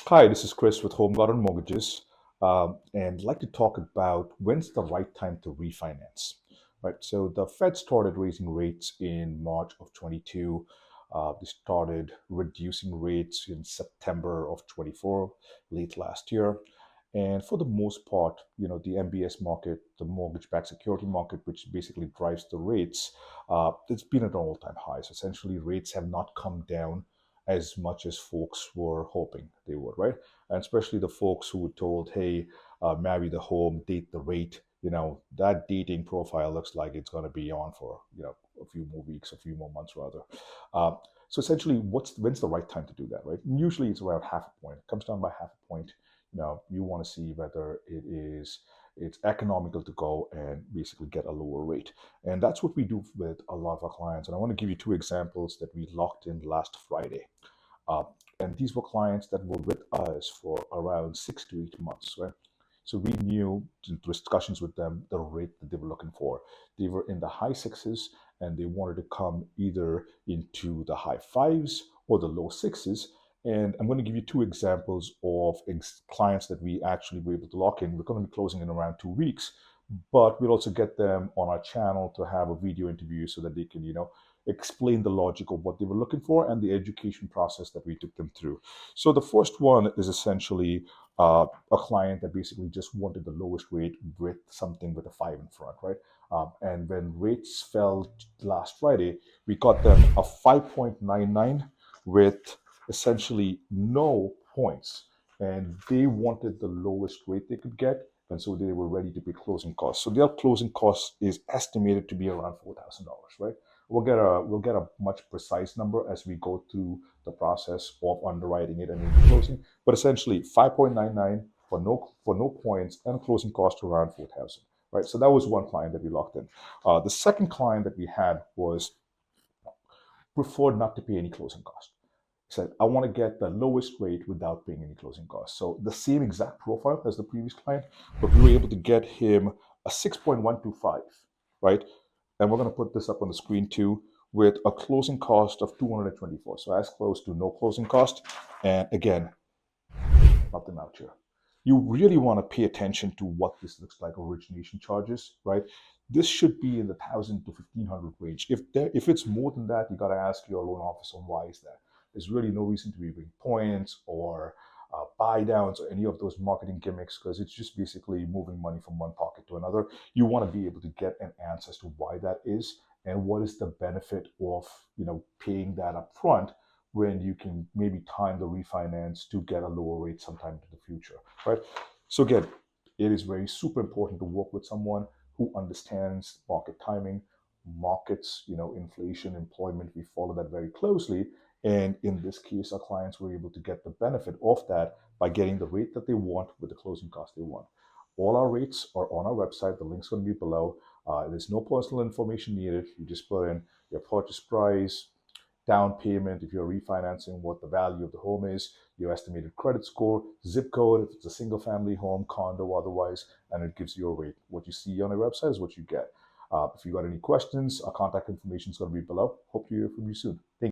Hi, this is Chris with Home Garden Mortgages, and I'd like to talk about when's the right time to refinance. Right, so the Fed started raising rates in March of 22. They started reducing rates in September of 24, late last year. And for the most part, the MBS market, the mortgage-backed security market, which basically drives the rates, it's been at an all-time high. So essentially, rates have not come down as much as folks were hoping they would, right? And especially the folks who were told, hey, marry the home, date the rate, that dating profile looks like it's going to be on for, a few more weeks, a few more months rather. Uh, so essentially, when's the right time to do that, right? And usually it's around half a point. It comes down by half a point. You want to see whether it's economical to go and basically get a lower rate. And that's what we do with a lot of our clients. And I want to give you two examples that we locked in last Friday. Uh, and these were clients that were with us for around 6 to 8 months, right? So we knew in discussions with them the rate that they were looking for. They were in the high sixes and they wanted to come either into the high fives or the low sixes. And I'm going to give you two examples of clients that we actually were able to lock in. We're going to be closing in around 2 weeks, but we'll also get them on our channel to have a video interview so that they can, explain the logic of what they were looking for and the education process that we took them through. So the first one is essentially a client that basically just wanted the lowest rate with something with a five in front, right? And when rates fell last Friday, we got them a 5.99 with essentially no points. And they wanted the lowest rate they could get. And so they were ready to pay closing costs. So their closing cost is estimated to be around $4,000, right? We'll get a much precise number as we go through the process of underwriting it and into closing. But essentially, 5.99 for no points and closing cost around 4,000. Right. So that was one client that we locked in. The second client that we had was preferred not to pay any closing cost. He said, I want to get the lowest rate without paying any closing costs. So the same exact profile as the previous client, but we were able to get him a 6.125, right? And we're going to put this up on the screen too, with a closing cost of 224. So as close to no closing cost. And again, nothing out here. You really want to pay attention to what this looks like origination charges, right? This should be in the 1,000 to 1,500 range. If it's more than that, you got to ask your loan officer why is that. There's really no reason to be giving points or buy downs or any of those marketing gimmicks because it's just basically moving money from one pocket to another. You want to be able to get an answer as to why that is and what is the benefit of paying that up front when you can maybe time the refinance to get a lower rate sometime into the future, right? So again, it is very super important to work with someone who understands market timing, markets, inflation, employment. We follow that very closely. And in this case, our clients were able to get the benefit of that by getting the rate that they want with the closing cost they want. All our rates are on our website. The link's going to be below. There's no personal information needed. You just put in your purchase price, down payment, if you're refinancing, what the value of the home is, your estimated credit score, zip code, if it's a single family home, condo, otherwise, and it gives you a rate. What you see on the website is what you get. If you got any questions, our contact information is going to be below. Hope to hear from you soon. Thank you.